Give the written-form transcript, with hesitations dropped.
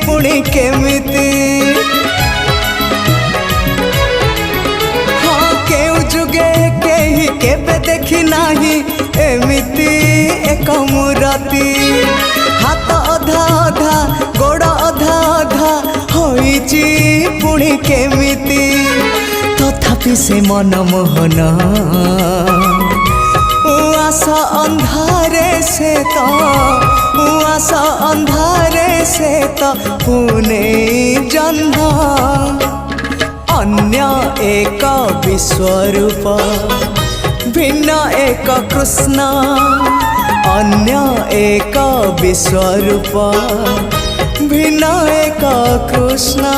पुणी केमिति हाँ केउ जुगे केही केबे देखी नाही एमिति एक मूरति हाथ अधा अधा गोड़ अधा अधा होइची पुणी केमिति तथापि से मनमोहन उआसा अंधारे से तो उआसा अंधारे से तो पुणे जन्म अन्य एक विश्वरूप भिन्न एक कृष्ण अन्य एक विश्वरूप भिन्न एक कृष्ण।